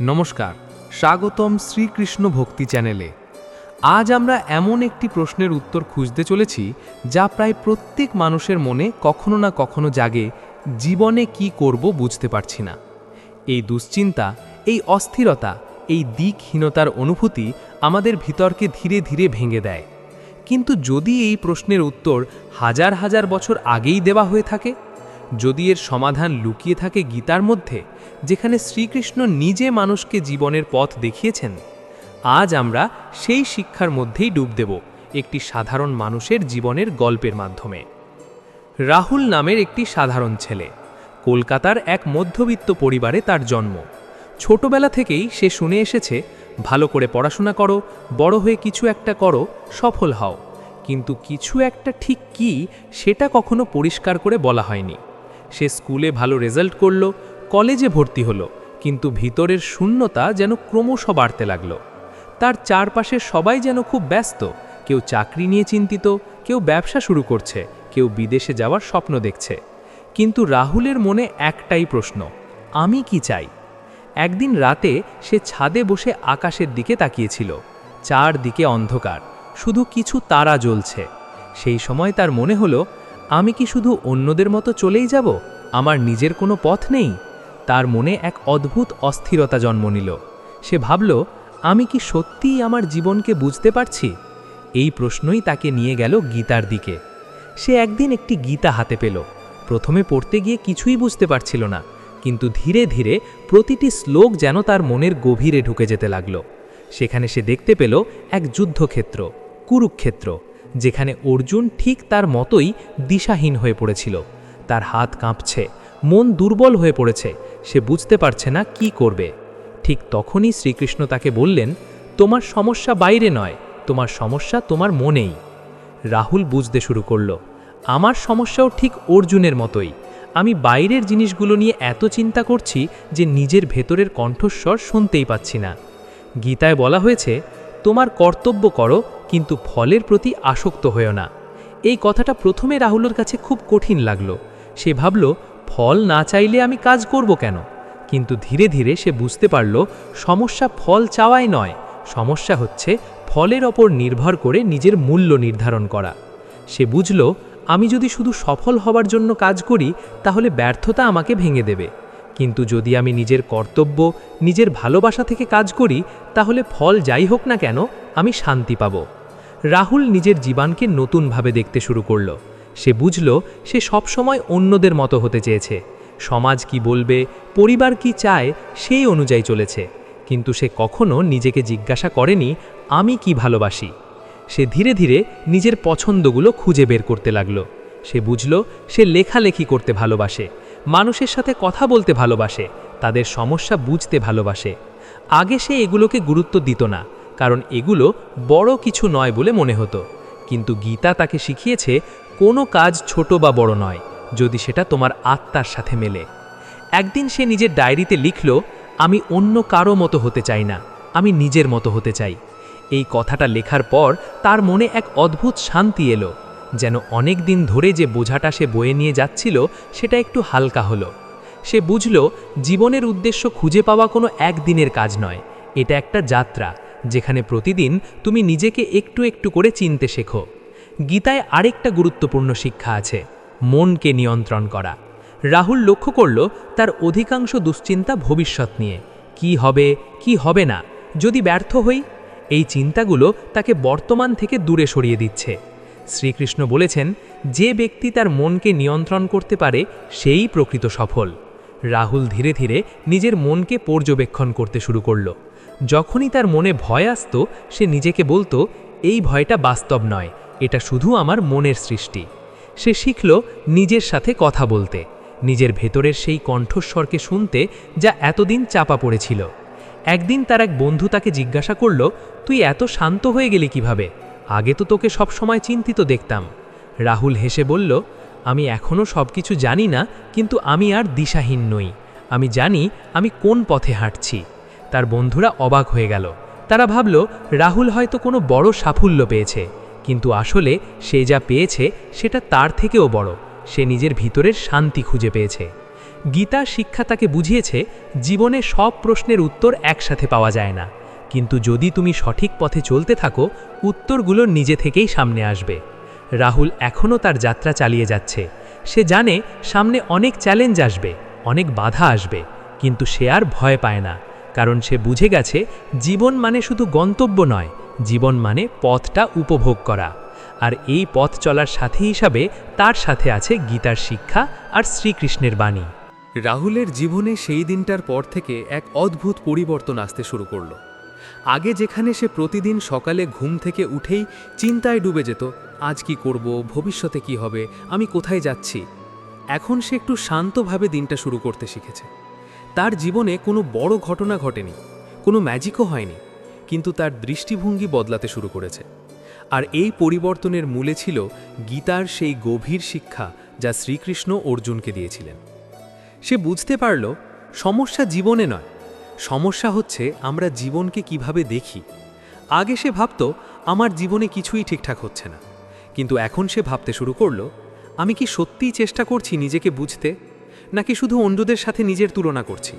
নমস্কার, স্বাগতম শ্রীকৃষ্ণ ভক্তি চ্যানেলে। আজ আমরা এমন একটি প্রশ্নের উত্তর খুঁজতে চলেছি যা প্রায় প্রত্যেক মানুষের মনে কখনো না কখনো জাগে, জীবনে কি করব বুঝতে পারছি না। এই দুশ্চিন্তা, এই অস্থিরতা, এই দিকহীনতার অনুভূতি আমাদের ভিতরকে ধীরে ধীরে ভেঙে দেয়। কিন্তু যদি এই প্রশ্নের উত্তর হাজার হাজার বছর আগেই দেওয়া হয়ে থাকে, যদি এর সমাধান লুকিয়ে থাকে গীতার মধ্যে, যেখানে শ্রীকৃষ্ণ নিজে মানুষকে জীবনের পথ দেখিয়েছেন, আজ আমরা সেই শিক্ষার মধ্যেই ডুব দেব একটি সাধারণ মানুষের জীবনের গল্পের মাধ্যমে। রাহুল নামের একটি সাধারণ ছেলে, কলকাতার এক মধ্যবিত্ত পরিবারে তার জন্ম। ছোটবেলা থেকেই সে শুনে এসেছে, ভালো করে পড়াশোনা করো, বড় হয়ে কিছু একটা করো, সফল হও। কিন্তু কিছু একটা ঠিক কী সেটা কখনো পরিষ্কার করে বলা হয়নি। সে স্কুলে ভালো রেজাল্ট করলো, কলেজে ভর্তি হলো, কিন্তু ভিতরের শূন্যতা যেন ক্রমশ বাড়তে লাগলো। তার চারপাশের সবাই যেন খুব ব্যস্ত, কেউ চাকরি নিয়ে চিন্তিত, কেউ ব্যবসা শুরু করছে, কেউ বিদেশে যাওয়ার স্বপ্ন দেখছে। কিন্তু রাহুলের মনে একটাই প্রশ্ন, আমি কি চাই? একদিন রাতে সে ছাদে বসে আকাশের দিকে তাকিয়েছিল। চারদিকে অন্ধকার, শুধু কিছু তারা জ্বলছে। সেই সময় তার মনে হলো, আমি কি শুধু অন্যদের মতো চলেই যাব? আমার নিজের কোনো পথ নেই? তার মনে এক অদ্ভুত অস্থিরতা জন্ম নিল। সে ভাবল, আমি কি সত্যিই আমার জীবনকে বুঝতে পারছি? এই প্রশ্নই তাকে নিয়ে গেল গীতার দিকে। সে একদিন একটি গীতা হাতে পেল। প্রথমে পড়তে গিয়ে কিছুই বুঝতে পারছিল না, কিন্তু ধীরে ধীরে প্রতিটি শ্লোক যেন তার মনের গভীরে ঢুকে যেতে লাগল। সেখানে সে দেখতে পেল এক যুদ্ধক্ষেত্র, কুরুক্ষেত্র, যেখানে অর্জুন ঠিক তার মতোই দিশাহীন হয়ে পড়েছিল। তার হাত কাঁপছে, মন দুর্বল হয়ে পড়েছে, সে বুঝতে পারছে না কি করবে। ঠিক তখনই শ্রীকৃষ্ণ তাকে বললেন, তোমার সমস্যা বাইরে নয়, তোমার সমস্যা তোমার মনেই। রাহুল বুঝতে শুরু করল, আমার সমস্যাও ঠিক অর্জুনের মতোই। আমি বাইরের জিনিসগুলো নিয়ে এত চিন্তা করছি যে নিজের ভেতরের কণ্ঠস্বর শুনতেই পাচ্ছি না। গীতায় বলা হয়েছে, তোমার কর্তব্য করো, কিন্তু ফলের প্রতি আসক্ত হয়েও না। এই কথাটা প্রথমে রাহুলের কাছে খুব কঠিন লাগলো। সে ভাবল, ফল না চাইলে আমি কাজ করব কেন? কিন্তু ধীরে ধীরে সে বুঝতে পারল, সমস্যা ফল চাওয়াই নয়, সমস্যা হচ্ছে ফলের ওপর নির্ভর করে নিজের মূল্য নির্ধারণ করা। সে বুঝল, আমি যদি শুধু সফল হবার জন্য কাজ করি, তাহলে ব্যর্থতা আমাকে ভেঙে দেবে। কিন্তু যদি আমি নিজের কর্তব্য, নিজের ভালোবাসা থেকে কাজ করি, তাহলে ফল যাই হোক না কেন, আমি শান্তি পাব। রাহুল নিজের জীবনকে নতুনভাবে দেখতে শুরু করল। সে বুঝল, সে সবসময় অন্যদের মতো হতে চেয়েছে। সমাজ কি বলবে, পরিবার কি চায়, সেই অনুযায়ী চলেছে। কিন্তু সে কখনো নিজেকে জিজ্ঞাসা করেনি, আমি কি ভালোবাসি। সে ধীরে ধীরে নিজের পছন্দগুলো খুঁজে বের করতে লাগল। সে বুঝল, সে লেখালেখি করতে ভালোবাসে, মানুষের সাথে কথা বলতে ভালোবাসে, তাদের সমস্যা বুঝতে ভালোবাসে। আগে সে এগুলোকে গুরুত্ব দিত না, কারণ এগুলো বড় কিছু নয় বলে মনে হতো। কিন্তু গীতা তাকে শিখিয়েছে, কোনো কাজ ছোট বা বড় নয়, যদি সেটা তোমার আত্মার সাথে মেলে। একদিন সে নিজের ডায়েরিতে লিখল, আমি অন্য কারো মতো হতে চাই না, আমি নিজের মতো হতে চাই। এই কথাটা লেখার পর তার মনে এক অদ্ভুত শান্তি এলো, যেন অনেক দিন ধরে যে বোঝাটা সে বয়ে নিয়ে যাচ্ছিল সেটা একটু হালকা হলো। সে বুঝল, জীবনের উদ্দেশ্য খুঁজে পাওয়া কোনো একদিনের কাজ নয়, এটা একটা যাত্রা, যেখানে প্রতিদিন তুমি নিজেকে একটু একটু করে চিনতে শেখো। গীতায় আরেকটা গুরুত্বপূর্ণ শিক্ষা আছে, মনকে নিয়ন্ত্রণ করা। রাহুল লক্ষ্য করল, তার অধিকাংশ দুশ্চিন্তা ভবিষ্যৎ নিয়ে, কি হবে কি হবে না, যদি ব্যর্থ হই। এই চিন্তাগুলো তাকে বর্তমান থেকে দূরে সরিয়ে দিচ্ছে। শ্রীকৃষ্ণ বলেছেন, যে ব্যক্তি তার মনকে নিয়ন্ত্রণ করতে পারে সেই প্রকৃত সফল। রাহুল ধীরে ধীরে নিজের মনকে পর্যবেক্ষণ করতে শুরু করল। যখনই তার মনে ভয় আসতো, সে নিজেকে বলতো, এই ভয়টা বাস্তব নয়, এটা শুধু আমার মনের সৃষ্টি। সে শিখল নিজের সাথে কথা বলতে, নিজের ভেতরের সেই কণ্ঠস্বরকে শুনতে যা এতদিন চাপা পড়েছিল। একদিন তার এক বন্ধু তাকে জিজ্ঞাসা করল, তুই এত শান্ত হয়ে গেলি কিভাবে? আগে তো তোকে সব সময় চিন্তিত দেখতাম। রাহুল হেসে বলল, আমি এখনও সব কিছু জানি না, কিন্তু আমি আর দিশাহীন নই। আমি জানি আমি কোন পথে হাঁটছি। তার বন্ধুরা অবাক হয়ে গেল। তারা ভাবল, রাহুল হয়তো কোনো বড় সাফল্য পেয়েছে, কিন্তু আসলে সে যা পেয়েছে সেটা তার থেকেও বড়। সে নিজের ভিতরের শান্তি খুঁজে পেয়েছে। গীতার শিক্ষা তাকে বুঝিয়েছে জীবনে সব প্রশ্নের উত্তর একসাথে পাওয়া যায় না, কিন্তু যদি তুমি সঠিক পথে চলতে থাকো উত্তরগুলো নিজে থেকেই সামনে আসবে। রাহুল এখনও তার যাত্রা চালিয়ে যাচ্ছে। সে জানে সামনে অনেক চ্যালেঞ্জ আসবে, অনেক বাধা আসবে, কিন্তু সে আর ভয় পায় না, কারণ সে বুঝে গেছে জীবন মানে শুধু গন্তব্য নয়, জীবন মানে পথটা উপভোগ করা। আর এই পথ চলার সাথী হিসাবে তার সাথে আছে গীতার শিক্ষা আর শ্রীকৃষ্ণের বাণী। রাহুলের জীবনে সেই দিনটার পর থেকে এক অদ্ভুত পরিবর্তন আসতে শুরু করল। আগে যেখানে সে প্রতিদিন সকালে ঘুম থেকে উঠেই চিন্তায় ডুবে যেত, আজ কি করব, ভবিষ্যতে কি হবে, আমি কোথায় যাচ্ছি, এখন সে একটু শান্তভাবে দিনটা শুরু করতে শিখেছে। তার জীবনে কোনো বড় ঘটনা ঘটেনি, কোনো ম্যাজিকও হয়নি, কিন্তু তার দৃষ্টিভঙ্গি বদলাতে শুরু করেছে। আর এই পরিবর্তনের মূলে ছিল গীতার সেই গভীর শিক্ষা যা শ্রীকৃষ্ণ অর্জুনকে দিয়েছিলেন। সে বুঝতে পারল সমস্যা জীবনে নয়, সমস্যা হচ্ছে আমরা জীবনকে কিভাবে দেখি। আগে সে ভাবত আমার জীবনে কিছুই ঠিকঠাক হচ্ছে না, কিন্তু এখন সে ভাবতে শুরু করল আমি কি সত্যিই চেষ্টা করছি নিজেকে বুঝতে, নাকি শুধু অন্যদের সাথে নিজের তুলনা করছি।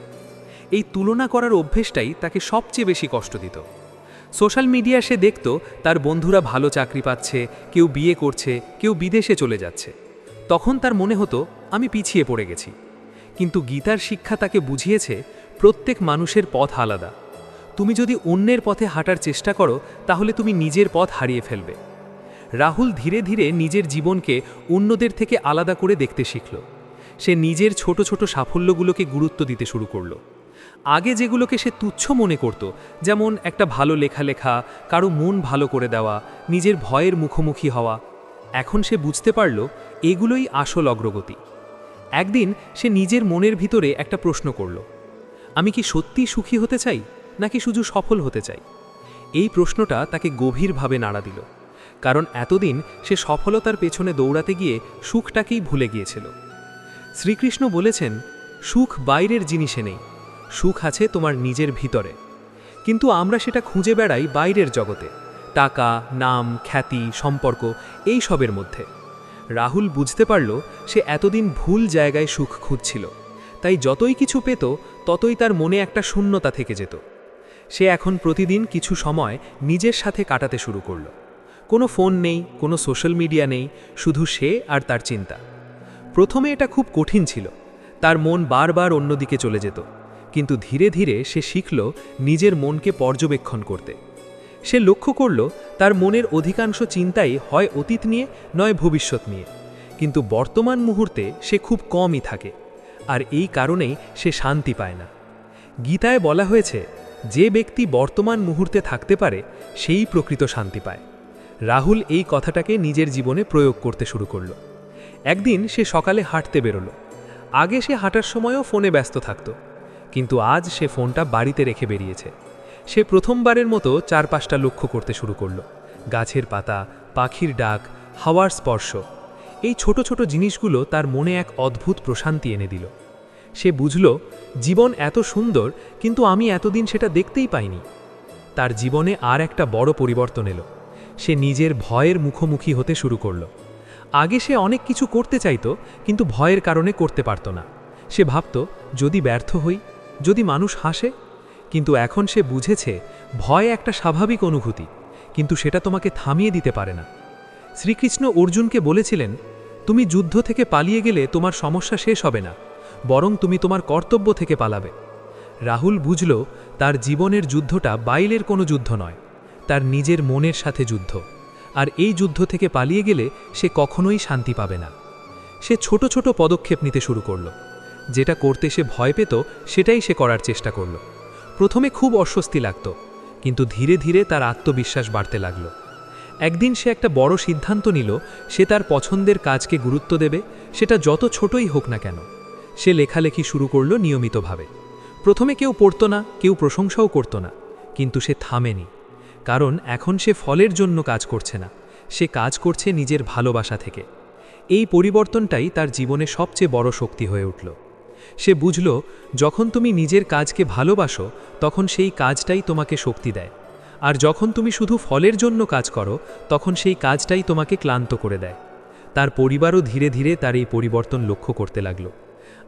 এই তুলনা করার অভ্যেসটাই তাকে সবচেয়ে বেশি কষ্ট দিত। সোশ্যাল মিডিয়া সে দেখত তার বন্ধুরা ভালো চাকরি পাচ্ছে, কেউ বিয়ে করছে, কেউ বিদেশে চলে যাচ্ছে। তখন তার মনে হতো আমি পিছিয়ে পড়ে গেছি। কিন্তু গীতার শিক্ষা তাকে বুঝিয়েছে প্রত্যেক মানুষের পথ আলাদা। তুমি যদি অন্যের পথে হাঁটার চেষ্টা করো তাহলে তুমি নিজের পথ হারিয়ে ফেলবে। রাহুল ধীরে ধীরে নিজের জীবনকে অন্যদের থেকে আলাদা করে দেখতে শিখল। সে নিজের ছোট ছোট সাফল্যগুলোকে গুরুত্ব দিতে শুরু করল। আগে যেগুলোকে সে তুচ্ছ মনে করত, যেমন একটা ভালো লেখা, কারো মন ভালো করে দেওয়া, নিজের ভয়ের মুখোমুখি হওয়া, এখন সে বুঝতে পারল এগুলোই আসল অগ্রগতি। একদিন সে নিজের মনের ভিতরে একটা প্রশ্ন করল, আমি কি সত্যিই সুখী হতে চাই, নাকি শুধু সফল হতে চাই? এই প্রশ্নটা তাকে গভীরভাবে নাড়া দিল, কারণ এতদিন সে সফলতার পেছনে দৌড়াতে গিয়ে সুখটাকেই ভুলে গিয়েছিল। শ্রীকৃষ্ণ বলেছেন, সুখ বাইরের জিনিসে নেই, সুখ আছে তোমার নিজের ভিতরে। কিন্তু আমরা সেটা খুঁজে বেড়াই বাইরের জগতে, টাকা, নাম, খ্যাতি, সম্পর্ক, এই সবের মধ্যে। রাহুল বুঝতে পারল সে এতদিন ভুল জায়গায় সুখ খুঁজছিল, তাই যতই কিছু পেত ততই তার মনে একটা শূন্যতা থেকে যেত। সে এখন প্রতিদিন কিছু সময় নিজের সাথে কাটাতে শুরু করল। কোনো ফোন নেই, কোনো সোশ্যাল মিডিয়া নেই, শুধু সে আর তার চিন্তা। প্রথমে এটা খুব কঠিন ছিল, তার মন বারবার অন্যদিকে চলে যেত, কিন্তু ধীরে ধীরে সে শিখল নিজের মনকে পর্যবেক্ষণ করতে। সে লক্ষ্য করল তার মনের অধিকাংশ চিন্তাই হয় অতীত নিয়ে নয় ভবিষ্যৎ নিয়ে, কিন্তু বর্তমান মুহূর্তে সে খুব কমই থাকে, আর এই কারণেই সে শান্তি পায় না। গীতায় বলা হয়েছে, যে ব্যক্তি বর্তমান মুহূর্তে থাকতে পারে সেই প্রকৃত শান্তি পায়। রাহুল এই কথাটাকে নিজের জীবনে প্রয়োগ করতে শুরু করল। একদিন সে সকালে হাঁটতে বেরোলো। আগে সে হাঁটার সময়ও ফোনে ব্যস্ত থাকত, কিন্তু আজ সে ফোনটা বাড়িতে রেখে বেরিয়েছে। সে প্রথমবারের মতো চারপাশটা লক্ষ্য করতে শুরু করল। গাছের পাতা, পাখির ডাক, হাওয়ার স্পর্শ, এই ছোট ছোট জিনিসগুলো তার মনে এক অদ্ভুত প্রশান্তি এনে দিল। সে বুঝল জীবন এত সুন্দর, কিন্তু আমি এতদিন সেটা দেখতেই পাইনি। তার জীবনে আর একটা বড় পরিবর্তন এলো। সে নিজের ভয়ের মুখোমুখি হতে শুরু করল। আগে সে অনেক কিছু করতে চাইতো, কিন্তু ভয়ের কারণে করতে পারত না। সে ভাবত, যদি ব্যর্থ হই, যদি মানুষ হাসে। কিন্তু এখন সে বুঝেছে ভয় একটা স্বাভাবিক অনুভূতি, কিন্তু সেটা তোমাকে থামিয়ে দিতে পারে না। শ্রীকৃষ্ণ অর্জুনকে বলেছিলেন, তুমি যুদ্ধ থেকে পালিয়ে গেলে তোমার সমস্যা শেষ হবে না, বরং তুমি তোমার কর্তব্য থেকে পালাবে। রাহুল বুঝল তার জীবনের যুদ্ধটা বাইরের কোনো যুদ্ধ নয়, তার নিজের মনের সাথে যুদ্ধ। আর এই যুদ্ধ থেকে পালিয়ে গেলে সে কখনোই শান্তি পাবে না। সে ছোট ছোট পদক্ষেপ নিতে শুরু করল। যেটা করতে সে ভয় পেত সেটাই সে করার চেষ্টা করল। প্রথমে খুব অস্বস্তি লাগত, কিন্তু ধীরে ধীরে তার আত্মবিশ্বাস বাড়তে লাগল। একদিন সে একটা বড় সিদ্ধান্ত নিল, সে তার পছন্দের কাজকে গুরুত্ব দেবে, সেটা যত ছোটই হোক না কেন। সে লেখালেখি শুরু করল নিয়মিতভাবে। প্রথমে কেউ পড়ত না, কেউ প্রশংসাও করত না, কিন্তু সে থামেনি, কারণ এখন সে ফলের জন্য কাজ করছে না, সে কাজ করছে নিজের ভালোবাসা থেকে। এই পরিবর্তনটাই তার জীবনে সবচেয়ে বড় শক্তি হয়ে উঠল। সে বুঝল, যখন তুমি নিজের কাজকে ভালোবাসো তখন সেই কাজটাই তোমাকে শক্তি দেয়, আর যখন তুমি শুধু ফলের জন্য কাজ করো তখন সেই কাজটাই তোমাকে ক্লান্ত করে দেয়। তার পরিবারও ধীরে ধীরে তার এই পরিবর্তন লক্ষ্য করতে লাগলো।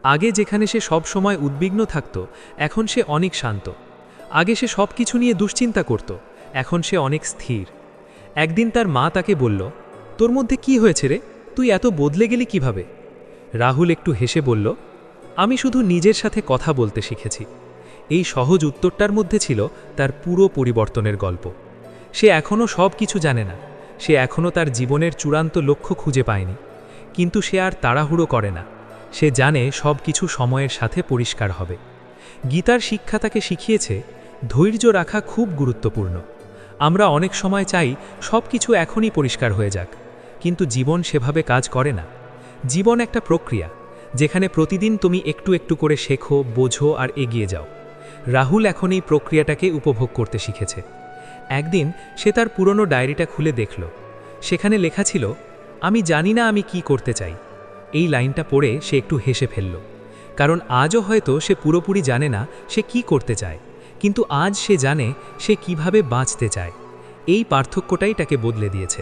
আগে যেখানে সে সব সময় উদ্বিগ্ন থাকত, এখন সে অনেক শান্ত। আগে সে সব কিছু নিয়ে দুশ্চিন্তা করত, এখন সে অনেক স্থির। একদিন তার মা তাকে বলল, তোর মধ্যে কি হয়েছে রে, তুই এত বদলে গেলি কিভাবে? রাহুল একটু হেসে বলল, আমি শুধু নিজের সাথে কথা বলতে শিখেছি। এই সহজ উত্তরটার মধ্যে ছিল তার পুরো পরিবর্তনের গল্প। সে এখনও সব কিছু জানে না, সে এখনও তার জীবনের চূড়ান্ত লক্ষ্য খুঁজে পায়নি, কিন্তু সে আর তাড়াহুড়ো করে না। সে জানে সব কিছু সময়ের সাথে পরিষ্কার হবে। গীতার শিক্ষা তাকে শিখিয়েছে ধৈর্য রাখা খুব গুরুত্বপূর্ণ। আমরা অনেক সময় চাই সব কিছু এখনই পরিষ্কার হয়ে যাক, কিন্তু জীবন সেভাবে কাজ করে না। জীবন একটা প্রক্রিয়া, যেখানে প্রতিদিন তুমি একটু একটু করে শেখো, বোঝো আর এগিয়ে যাও। রাহুল এখন এই প্রক্রিয়াটাকে উপভোগ করতে শিখেছে। একদিন সে তার পুরনো ডায়েরিটা খুলে দেখল। সেখানে লেখা ছিল, আমি জানি না আমি কি করতে চাই। এই লাইনটা পড়ে সে একটু হেসে ফেলল, কারণ আজও হয়তো সে পুরোপুরি জানে না সে কি করতে চায়, কিন্তু আজ সে জানে সে কিভাবে বাঁচতে চায়। এই পার্থক্যটাই তাকে বদলে দিয়েছে।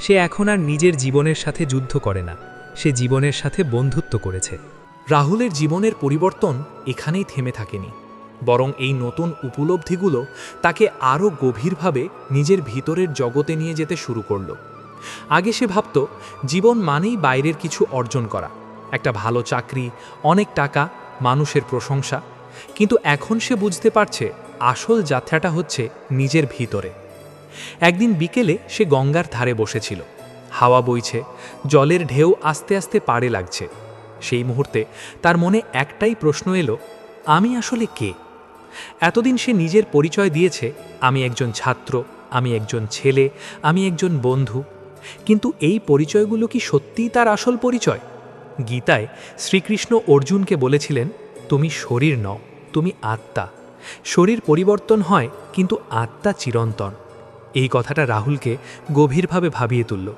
সে এখন আর নিজের জীবনের সাথে যুদ্ধ করে না, সে জীবনের সাথে বন্ধুত্ব করেছে। রাহুলের জীবনের পরিবর্তন এখানেই থেমে থাকেনি, বরং এই নতুন উপলব্ধিগুলো তাকে আরও গভীরভাবে নিজের ভিতরের জগতে নিয়ে যেতে শুরু করল। আগে সে ভাবত জীবন মানেই বাইরের কিছু অর্জন করা, একটা ভালো চাকরি, অনেক টাকা, মানুষের প্রশংসা। কিন্তু এখন সে বুঝতে পারছে আসল যাত্রাটা হচ্ছে নিজের ভিতরে। একদিন বিকেলে সে গঙ্গার ধারে বসেছিল। হাওয়া বইছে, জলের ঢেউ আস্তে আস্তে পাড়ে লাগছে। সেই মুহূর্তে তার মনে একটাই প্রশ্ন এলো, আমি আসলে কে? এতদিন সে নিজের পরিচয় দিয়েছে, আমি একজন ছাত্র, আমি একজন ছেলে, আমি একজন বন্ধু। কিন্তু এই পরিচয়গুলো কি সত্যিই তার আসল পরিচয়? গীতায় শ্রীকৃষ্ণ অর্জুনকে বলেছিলেন, তুমি শরীর নও, তুমি আত্মা। শরীর পরিবর্তন হয়, কিন্তু আত্মা চিরন্তন। এই কথাটা রাহুলকে গভীরভাবে ভাবিয়ে তুলল।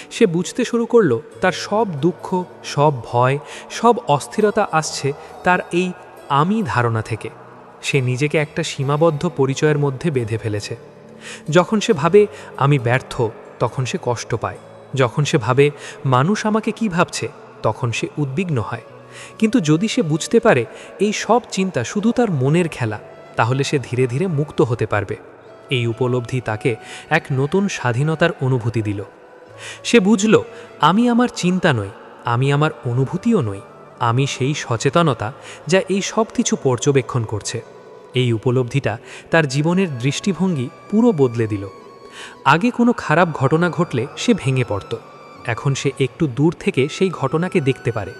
সে বুঝতে শুরু করল তার সব দুঃখ, সব ভয়, সব অস্থিরতা আসছে তার এই আমি ধারণা থেকে। সে নিজেকে একটা সীমাবদ্ধ পরিচয়ের মধ্যে বেঁধে ফেলেছে। যখন সে ভাবে আমি ব্যর্থ, তখন সে কষ্ট পায়। যখন সে ভাবে মানুষ আমাকে কি ভাবছে, তখন সে উদ্বিগ্ন হয়। কিন্তু যদি সে বুঝতে পারে এই সব চিন্তা শুধু তার মনের খেলা, তাহলে সে ধীরে ধীরে মুক্ত হতে পারবে। এই উপলব্ধি তাকে এক নতুন স্বাধীনতার অনুভূতি দিল। সে বুঝল, আমি আমার চিন্তা নই, আমি আমার অনুভূতিও নই, আমি সেই সচেতনতা যা এই সব কিছু পর্যবেক্ষণ করছে। এই উপলব্ধিটা তার জীবনের দৃষ্টিভঙ্গি পুরো বদলে দিল। আগে কোনো খারাপ ঘটনা ঘটলে সে ভেঙে পড়ত, এখন সে একটু দূর থেকে সেই ঘটনাকে দেখতে পারে।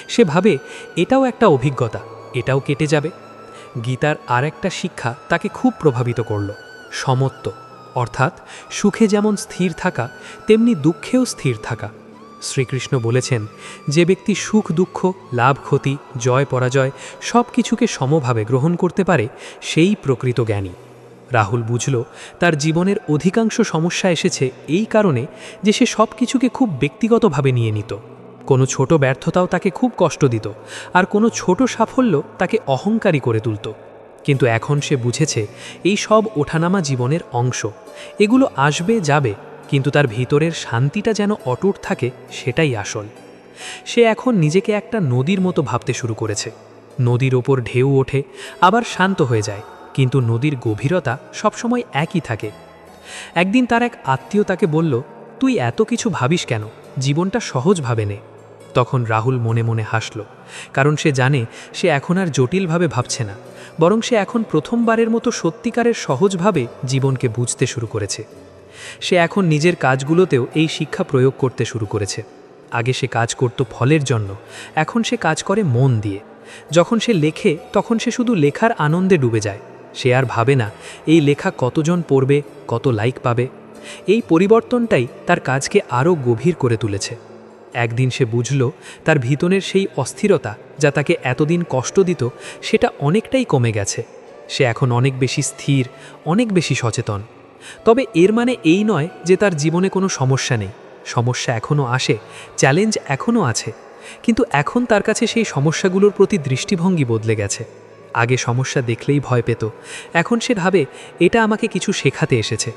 সে ভাবে এটাও একটা অভিজ্ঞতা, এটাও কেটে যাবে। গীতার আর একটা শিক্ষা তাকে খুব প্রভাবিত করল, সমত্ব, অর্থাৎ সুখে যেমন স্থির থাকা, তেমনি দুঃখেও স্থির থাকা। শ্রীকৃষ্ণ বলেছেন, যে ব্যক্তি সুখ দুঃখ, লাভ ক্ষতি, জয় পরাজয় সব কিছুকে সমভাবে গ্রহণ করতে পারে, সেই প্রকৃত জ্ঞানী। রাহুল বুঝল তার জীবনের অধিকাংশ সমস্যা এসেছে এই কারণে যে সে সব কিছুকে খুব ব্যক্তিগতভাবে নিয়ে নিত। কোনো ছোট ব্যর্থতাও তাকে খুব কষ্ট দিত, আর কোনো ছোট সাফল্য তাকে অহংকারী করে তুলত। কিন্তু এখন সে বুঝেছে এই সব ওঠানামা জীবনের অংশ, এগুলো আসবে যাবে, কিন্তু তার ভিতরের শান্তিটা যেন অটুট থাকে, সেটাই আসল। সে এখন নিজেকে একটা নদীর মতো ভাবতে শুরু করেছে। নদীর ওপর ঢেউ ওঠে, আবার শান্ত হয়ে যায়, কিন্তু নদীর গভীরতা সবসময় একই থাকে। একদিন তার এক আত্মীয় তাকে বলল, তুই এত কিছু ভাবিস কেন, জীবনটা সহজভাবে নে। তখন রাহুল মনে মনে হাসল, কারণ সে জানে সে এখন আর জটিলভাবে ভাবছে না, বরং সে এখন প্রথমবারের মতো সত্যিকারের সহজভাবে জীবনকে বুঝতে শুরু করেছে। সে এখন নিজের কাজগুলোতেও এই শিক্ষা প্রয়োগ করতে শুরু করেছে। আগে সে কাজ করত ফলের জন্য, এখন সে কাজ করে মন দিয়ে। যখন সে লেখে, তখন সে শুধু লেখার আনন্দে ডুবে যায়। সে আর ভাবে না এই লেখা কতজন পড়বে, কত লাইক পাবে। এই পরিবর্তনটাই তার কাজকে আরও গভীর করে তুলেছে। একদিন সে বুঝল তার ভিতরের সেই অস্থিরতা যা তাকে এতদিন কষ্ট দিত, সেটা অনেকটাই কমে গেছে। সে এখন অনেক বেশি স্থির, অনেক বেশি সচেতন। তবে এর মানে এই নয় যে তার জীবনে কোনো সমস্যা নেই। সমস্যা এখনও আসে, চ্যালেঞ্জ এখনও আছে, কিন্তু এখন তার কাছে সেই সমস্যাগুলোর প্রতি দৃষ্টিভঙ্গি বদলে গেছে। আগে সমস্যা দেখলেই ভয় পেত, এখন সে ভাবে এটা আমাকে কিছু শেখাতে এসেছে।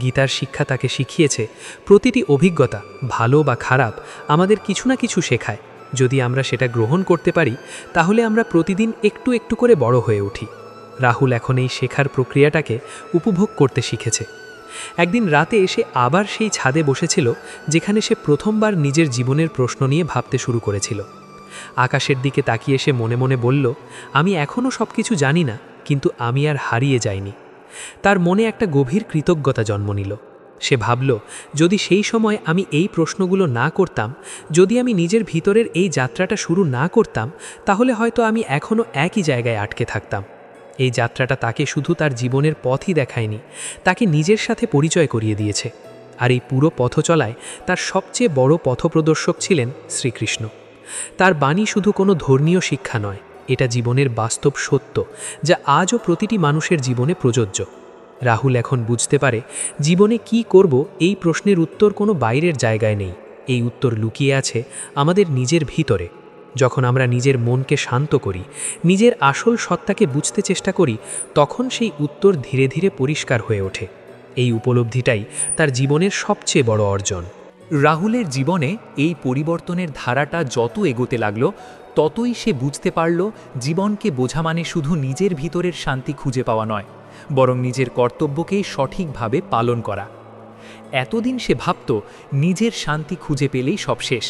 গীতার শিক্ষা তাকে শিখিয়েছে প্রতিটি অভিজ্ঞতা, ভালো বা খারাপ, আমাদের কিছু না কিছু শেখায়। যদি আমরা সেটা গ্রহণ করতে পারি তাহলে আমরা প্রতিদিন একটু একটু করে বড় হয়ে উঠি। রাহুল এখন এই শেখার প্রক্রিয়াটাকে উপভোগ করতে শিখেছে। একদিন রাতে এসে আবার সেই ছাদে বসেছিল যেখানে সে প্রথমবার নিজের জীবনের প্রশ্ন নিয়ে ভাবতে শুরু করেছিল। আকাশের দিকে তাকিয়ে সে মনে মনে বলল, আমি এখনও সব কিছু জানি না, কিন্তু আমি আর হারিয়ে যাইনি। তার মনে একটা গভীর কৃতজ্ঞতা জন্ম নিল। সে ভাবল, যদি সেই সময় আমি এই প্রশ্নগুলো না করতাম, যদি আমি নিজের ভিতরের এই যাত্রাটা শুরু না করতাম, তাহলে হয়তো আমি এখনও একই জায়গায় আটকে থাকতাম। এই যাত্রাটা তাকে শুধু তার জীবনের পথই দেখায়নি, তাকে নিজের সাথে পরিচয় করিয়ে দিয়েছে। আর এই পুরো পথ চলায় তার সবচেয়ে বড় পথপ্রদর্শক ছিলেন শ্রীকৃষ্ণ। তার বাণী শুধু কোনো ধর্মীয় শিক্ষা নয়, এটা জীবনের বাস্তব সত্য, যা আজও প্রতিটি মানুষের জীবনে প্রযোজ্য। রাহুল এখন বুঝতে পারে, জীবনে কি করব এই প্রশ্নের উত্তর কোনো বাইরের জায়গায় নেই। এই উত্তর লুকিয়ে আছে আমাদের নিজের ভিতরে। যখন আমরা নিজের মনকে শান্ত করি, নিজের আসল সত্তাকে বুঝতে চেষ্টা করি, তখন সেই উত্তর ধীরে ধীরে পরিষ্কার হয়ে ওঠে। এই উপলব্ধিটাই তার জীবনের সবচেয়ে বড় অর্জন। রাহুলের জীবনে এই পরিবর্তনের ধারাটা যত এগোতে লাগল, ততই সে বুঝতে পারল জীবনকে বোঝা মানে শুধু নিজের ভিতরের শান্তি খুঁজে পাওয়া নয়, বরং নিজের কর্তব্যকেই সঠিকভাবে পালন করা। এতদিন সে ভাবত নিজের শান্তি খুঁজে পেলেই সব শেষ,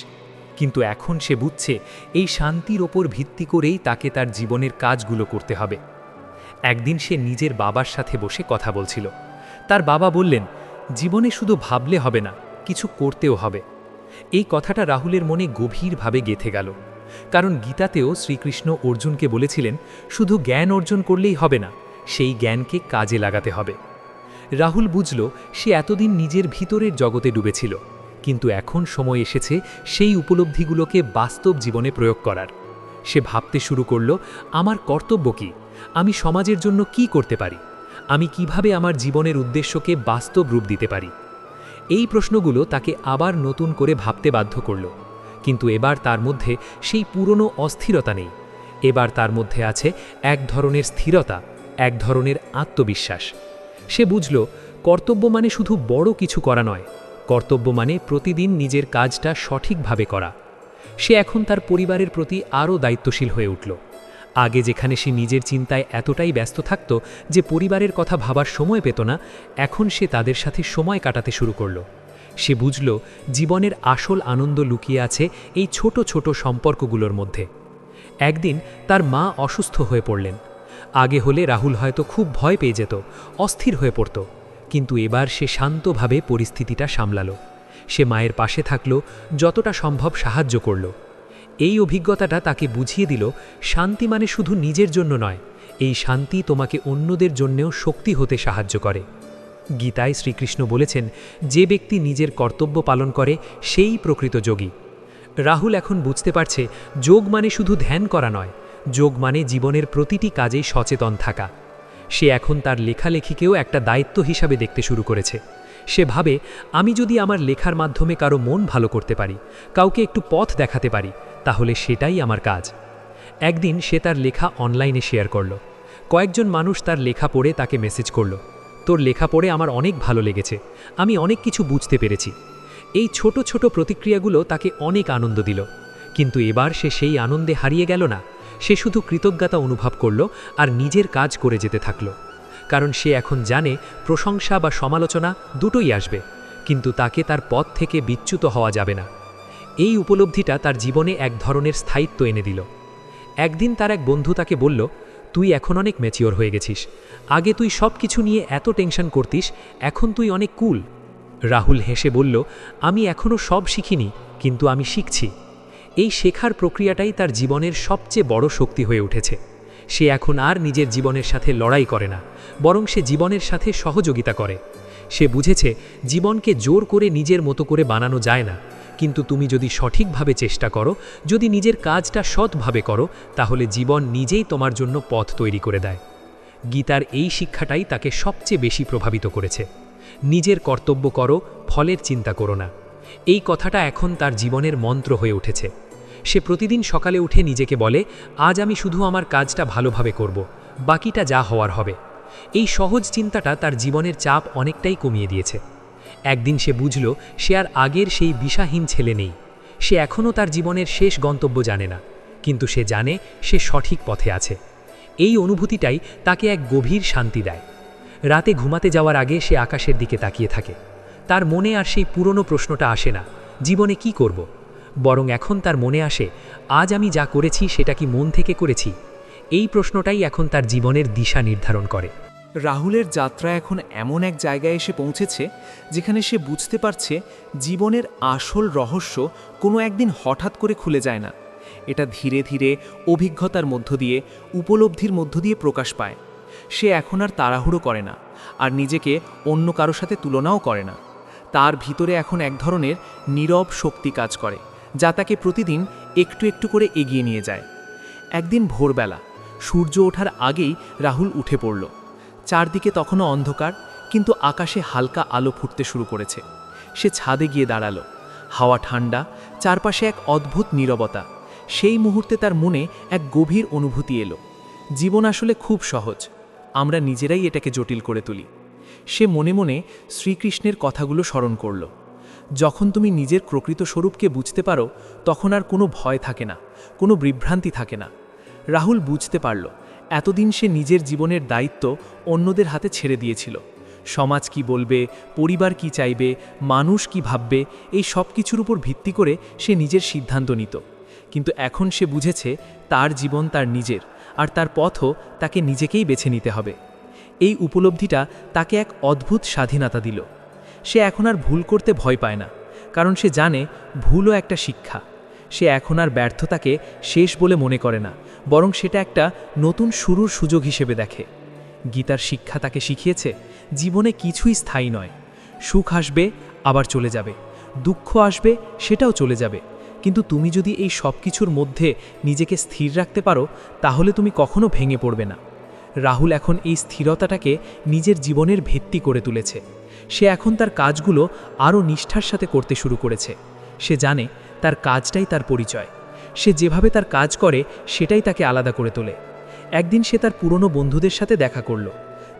কিন্তু এখন সে বুঝছে এই শান্তির ওপর ভিত্তি করেই তাকে তার জীবনের কাজগুলো করতে হবে। একদিন সে নিজের বাবার সাথে বসে কথা বলছিল। তার বাবা বললেন, জীবনে শুধু ভাবলে হবে না, কিছু করতেও হবে। এই কথাটা রাহুলের মনে গভীরভাবে গেঁথে গেল, কারণ গীতাতেও শ্রীকৃষ্ণ অর্জুনকে বলেছিলেন, শুধু জ্ঞান অর্জন করলেই হবে না, সেই জ্ঞানকে কাজে লাগাতে হবে। রাহুল বুঝল সে এতদিন নিজের ভিতরের জগতে ডুবেছিল, কিন্তু এখন সময় এসেছে সেই উপলব্ধিগুলোকে বাস্তব জীবনে প্রয়োগ করার। সে ভাবতে শুরু করল, আমার কর্তব্য কী, আমি সমাজের জন্য কি করতে পারি, আমি কিভাবে আমার জীবনের উদ্দেশ্যকে বাস্তব রূপ দিতে পারি। এই প্রশ্নগুলো তাকে আবার নতুন করে ভাবতে বাধ্য করল, কিন্তু এবার তার মধ্যে সেই পুরনো অস্থিরতা নেই। এবার তার মধ্যে আছে এক ধরনের স্থিরতা, এক ধরনের আত্মবিশ্বাস। সে বুঝল, কর্তব্য মানে শুধু বড় কিছু করা নয়, কর্তব্য মানে প্রতিদিন নিজের কাজটা সঠিকভাবে করা। সে এখন তার পরিবারের প্রতি আরও দায়িত্বশীল হয়ে উঠল। আগে যেখানে সে নিজের চিন্তায় এতটাই ব্যস্ত থাকত যে পরিবারের কথা ভাবার সময় পেত না, এখন সে তাদের সাথে সময় কাটাতে শুরু করল। সে বুঝল, জীবনের আসল আনন্দ লুকিয়ে আছে এই ছোট ছোট সম্পর্কগুলোর মধ্যে। একদিন তার মা অসুস্থ হয়ে পড়লেন। আগে হলে রাহুল হয়তো খুব ভয় পেয়ে যেত, অস্থির হয়ে পড়ত, কিন্তু এবার সে শান্তভাবে পরিস্থিতিটা সামলালো। সে মায়ের পাশে থাকল, যতটা সম্ভব সাহায্য করল। এই অভিজ্ঞতাটা তাকে বুঝিয়ে দিল, শান্তি মানে শুধু নিজের জন্য নয়, এই শান্তি তোমাকে অন্যদের জন্যেও শক্তি হতে সাহায্য করে। গীতায় শ্রীকৃষ্ণ বলেছেন, যে ব্যক্তি নিজের কর্তব্য পালন করে সেই প্রকৃত যোগী। রাহুল এখন বুঝতে পারছে, যোগ মানে শুধু ধ্যান করা নয়, যোগ মানে জীবনের প্রতিটি কাজেই সচেতন থাকা। সে এখন তার লেখালেখিকেও একটা দায়িত্ব হিসাবে দেখতে শুরু করেছে। সে ভাবে, আমি যদি আমার লেখার মাধ্যমে কারো মন ভালো করতে পারি, কাউকে একটু পথ দেখাতে পারি, তাহলে সেটাই আমার কাজ। একদিন সে তার লেখা অনলাইনে শেয়ার করল। কয়েকজন মানুষ তার লেখা পড়ে তাকে মেসেজ করল, তোর লেখা পড়ে আমার অনেক ভালো লেগেছে, আমি অনেক কিছু বুঝতে পেরেছি। এই ছোট ছোট প্রতিক্রিয়াগুলো তাকে অনেক আনন্দ দিল, কিন্তু এবার সে সেই আনন্দে হারিয়ে গেল না। সে শুধু কৃতজ্ঞতা অনুভব করল আর নিজের কাজ করে যেতে থাকল। কারণ সে এখন জানে, প্রশংসা বা সমালোচনা দুটোই আসবে, কিন্তু তাকে তার পথ থেকে বিচ্যুত হওয়া যাবে না। এই উপলব্ধিটা তার জীবনে এক ধরনের স্থায়িত্ব এনে দিল। একদিন তার এক বন্ধু তাকে বলল, তুই এখন অনেক ম্যাচিওর হয়ে গেছিস, আগে তুই সব কিছু নিয়ে এত টেনশন করতিস, এখন তুই অনেক কুল। রাহুল হেসে বলল, আমি এখনও সব শিখিনি, কিন্তু আমি শিখছি। এই শেখার প্রক্রিয়াটাই তার জীবনের সবচেয়ে বড় শক্তি হয়ে উঠেছে। সে এখন আর নিজের জীবনের সাথে লড়াই করে না, বরং সে জীবনের সাথে সহযোগিতা করে। সে বুঝেছে, জীবনকে জোর করে নিজের মতো করে বানানো যায় না, কিন্তু তুমি যদি সঠিকভাবে চেষ্টা করো, যদি নিজের কাজটা সৎভাবে করো, তাহলে জীবন নিজেই তোমার জন্য পথ তৈরি করে দেয়। গীতার এই শিক্ষাটাই তাকে সবচেয়ে বেশি প্রভাবিত করেছে। নিজের কর্তব্য করো, ফলের চিন্তা করো না। এই কথাটা এখন তার জীবনের মন্ত্র হয়ে উঠেছে। সে প্রতিদিন সকালে উঠে নিজেকে বলে, আজ আমি শুধু আমার কাজটা ভালোভাবে করব, বাকিটা যা হওয়ার হবে। এই সহজ চিন্তাটা তার জীবনের চাপ অনেকটাই কমিয়ে দিয়েছে। একদিন সে বুঝল, সে আর আগের সেই দিশাহীন ছেলে নেই। সে এখনও তার জীবনের শেষ গন্তব্য জানে না, কিন্তু সে জানে সে সঠিক পথে আছে। এই অনুভূতিটাই তাকে এক গভীর শান্তি দেয়। রাতে ঘুমাতে যাওয়ার আগে সে আকাশের দিকে তাকিয়ে থাকে। তার মনে আর সেই পুরনো প্রশ্নটা আসে না, জীবনে কি করব, বরং এখন তার মনে আসে, আজ আমি যা করেছি সেটা কি মন থেকে করেছি। এই প্রশ্নটাই এখন তার জীবনের দিশা নির্ধারণ করে। রাহুলের যাত্রা এখন এমন এক জায়গায় এসে পৌঁছেছে যেখানে সে বুঝতে পারছে জীবনের আসল রহস্য কোনো একদিন হঠাৎ করে খুলে যায় না। এটা ধীরে ধীরে অভিজ্ঞতার মধ্য দিয়ে, উপলব্ধির মধ্য দিয়ে প্রকাশ পায়। সে এখন আর তাড়াহুড়ো করে না, আর নিজেকে অন্য কারো সাথে তুলনাও করে না। তার ভিতরে এখন এক ধরনের নীরব শক্তি কাজ করে, যা তাকে প্রতিদিন একটু একটু করে এগিয়ে নিয়ে যায়। একদিন ভোরবেলা সূর্য ওঠার আগেই রাহুল উঠে পড়ল। চারদিকে তখনও অন্ধকার, কিন্তু আকাশে হালকা আলো ফুটতে শুরু করেছে। সে ছাদে গিয়ে দাঁড়ালো। হাওয়া ঠান্ডা, চারপাশে এক অদ্ভুত নীরবতা। সেই মুহূর্তে তার মনে এক গভীর অনুভূতি এলো। জীবন আসলে খুব সহজ, আমরা নিজেরাই এটাকে জটিল করে তুলি। সে মনে মনে শ্রীকৃষ্ণের কথাগুলো স্মরণ করল। যখন তুমি নিজের প্রকৃত স্বরূপকে বুঝতে পারো, তখন আর কোনো ভয় থাকে না, কোনো বিভ্রান্তি থাকে না। রাহুল বুঝতে পারল, এতদিন সে নিজের জীবনের দায়িত্ব অন্যদের হাতে ছেড়ে দিয়েছিল। সমাজ কি বলবে, পরিবার কি চাইবে, মানুষ কি ভাববে, এই সব কিছুর উপর ভিত্তি করে সে নিজের সিদ্ধান্ত নিত। কিন্তু এখন সে বুঝেছে তার জীবন তার নিজের, আর তার পথও তাকে নিজেকেই বেছে নিতে হবে। এই উপলব্ধিটা তাকে এক অদ্ভুত স্বাধীনতা দিল। সে এখন আর ভুল করতে ভয় পায় না, কারণ সে জানে ভুলও একটা শিক্ষা। সে এখন আর ব্যর্থতাকে শেষ বলে মনে করে না, বরং সেটা একটা নতুন শুরুর সুযোগ হিসেবে দেখে। গীতার শিক্ষা তাকে শিখিয়েছে, জীবনে কিছুই স্থায়ী নয়। সুখ আসবে, আবার চলে যাবে, দুঃখ আসবে, সেটাও চলে যাবে। কিন্তু তুমি যদি এই সব কিছুর মধ্যে নিজেকে স্থির রাখতে পারো, তাহলে তুমি কখনো ভেঙে পড়বে না। রাহুল এখন এই স্থিরতাটাকে নিজের জীবনের ভিত্তি করে তুলেছে। সে এখন তার কাজগুলো আরও নিষ্ঠার সাথে করতে শুরু করেছে। সে জানে তার কাজটাই তার পরিচয়। সে যেভাবে তার কাজ করে সেটাই তাকে আলাদা করে তোলে। একদিন সে তার পুরনো বন্ধুদের সাথে দেখা করল।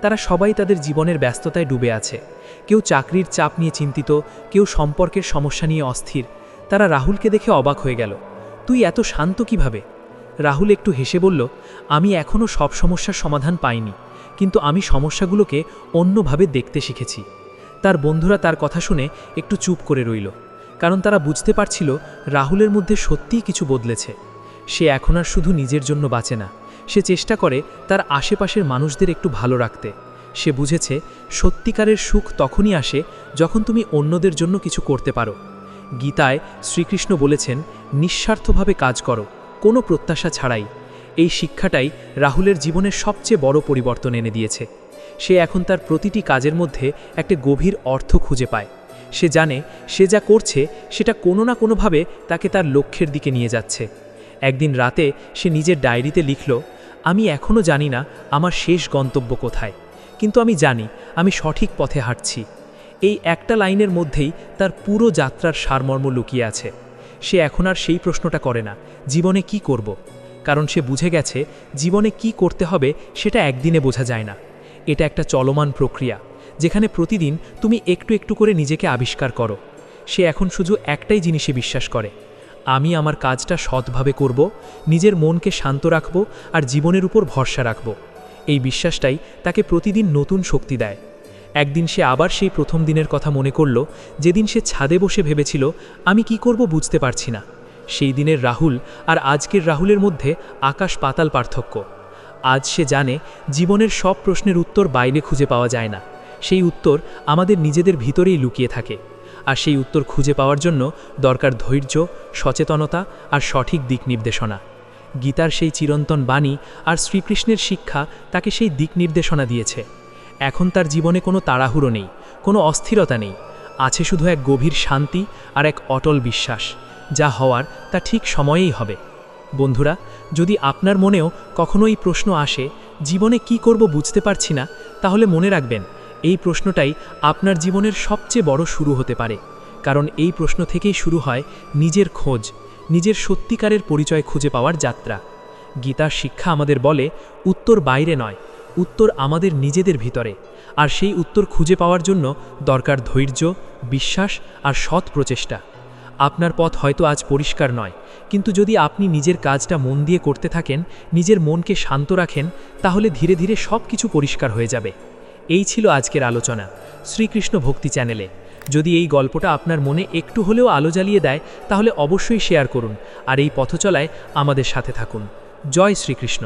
তারা সবাই তাদের জীবনের ব্যস্ততায় ডুবে আছে। কেউ চাকরির চাপ নিয়ে চিন্তিত, কেউ সম্পর্কের সমস্যা নিয়ে অস্থির। তারা রাহুলকে দেখে অবাক হয়ে গেল। তুই এত শান্ত কিভাবে? রাহুল একটু হেসে বলল, আমি এখনও সব সমস্যার সমাধান পাইনি, কিন্তু আমি সমস্যাগুলোকে অন্যভাবে দেখতে শিখেছি। তার বন্ধুরা তার কথা শুনে একটু চুপ করে রইল, কারণ তারা বুঝতে পারছিল রাহুলের মধ্যে সত্যিই কিছু বদলেছে। সে এখন আর শুধু নিজের জন্য বাঁচে না, সে চেষ্টা করে তার আশেপাশের মানুষদের একটু ভালো রাখতে। সে বুঝেছে সত্যিকারের সুখ তখনই আসে যখন তুমি অন্যদের জন্য কিছু করতে পারো। গীতায় শ্রীকৃষ্ণ বলেছেন, নিঃস্বার্থভাবে কাজ করো, কোনো প্রত্যাশা ছাড়াই। এই শিক্ষাটাই রাহুলের জীবনের সবচেয়ে বড় পরিবর্তন এনে দিয়েছে। সে এখন তার প্রতিটি কাজের মধ্যে একটা গভীর অর্থ খুঁজে পায়। সে জানে সে যা করছে সেটা কোনো না কোনোভাবে তাকে তার লক্ষ্যের দিকে নিয়ে যাচ্ছে। একদিন রাতে সে নিজের ডায়েরিতে লিখল, আমি এখনও জানি না আমার শেষ গন্তব্য কোথায়, কিন্তু আমি জানি আমি সঠিক পথে হাঁটছি। এই একটা লাইনের মধ্যেই তার পুরো যাত্রার সারমর্ম লুকিয়ে আছে। সে এখন আর সেই প্রশ্নটা করে না, জীবনে কি করব, কারণ সে বুঝে গেছে জীবনে কি করতে হবে সেটা একদিনে বোঝা যায় না। এটা একটা চলমান প্রক্রিয়া, যেখানে প্রতিদিন তুমি একটু একটু করে নিজেকে আবিষ্কার করো। সে এখন শুধু একটাই জিনিসে বিশ্বাস করে, আমি আমার কাজটা সৎভাবে করব, নিজের মনকে শান্ত রাখব, আর জীবনের উপর ভরসা রাখব। এই বিশ্বাসটাই তাকে প্রতিদিন নতুন শক্তি দেয়। একদিন সে আবার সেই প্রথম দিনের কথা মনে করল, যেদিন সে ছাদে বসে ভেবেছিল, আমি কি করব বুঝতে পারছি না। সেই দিনের রাহুল আর আজকের রাহুলের মধ্যে আকাশ পাতাল পার্থক্য। আজ সে জানে জীবনের সব প্রশ্নের উত্তর বাইরে খুঁজে পাওয়া যায় না, সেই উত্তর আমাদের নিজেদের ভিতরেই লুকিয়ে থাকে। আর সেই উত্তর খুঁজে পাওয়ার জন্য দরকার ধৈর্য, সচেতনতা আর সঠিক দিক নির্দেশনা। গীতার সেই চিরন্তন বাণী আর শ্রীকৃষ্ণের শিক্ষা তাকে সেই দিক নির্দেশনা দিয়েছে। এখন তার জীবনে কোনো তাড়াহুড়ো নেই, কোনো অস্থিরতা নেই, আছে শুধু এক গভীর শান্তি আর এক অটল বিশ্বাস, যা হওয়ার তা ঠিক সময়েই হবে। বন্ধুরা, যদি আপনার মনেও কখনো এই প্রশ্ন আসে, জীবনে কি করব বুঝতে পারছি না, তাহলে মনে রাখবেন এই প্রশ্নটাই আপনার জীবনের সবচেয়ে বড় শুরু হতে পারে। কারণ এই প্রশ্ন থেকেই শুরু হয় নিজের খোঁজ, নিজের সত্যিকারের পরিচয় খুঁজে পাওয়ার যাত্রা। গীতার শিক্ষা আমাদের বলে, উত্তর বাইরে নয়, উত্তর আমাদের নিজেদের ভিতরে। আর সেই উত্তর খুঁজে পাওয়ার জন্য দরকার ধৈর্য, বিশ্বাস আর সৎ প্রচেষ্টা। আপনার পথ হয়তো আজ পরিষ্কার নয়, কিন্তু যদি আপনি নিজের কাজটা মন দিয়ে করতে থাকেন, নিজের মনকে শান্ত রাখেন, তাহলে ধীরে ধীরে সব কিছু পরিষ্কার হয়ে যাবে। এই ছিল আজকের আলোচনা শ্রীকৃষ্ণ ভক্তি চ্যানেলে। যদি এই গল্পটা আপনার মনে একটু হলেও আলো জ্বালিয়ে দেয়, তাহলে অবশ্যই শেয়ার করুন আর এই পথচলায় আমাদের সাথে থাকুন। জয় শ্রীকৃষ্ণ।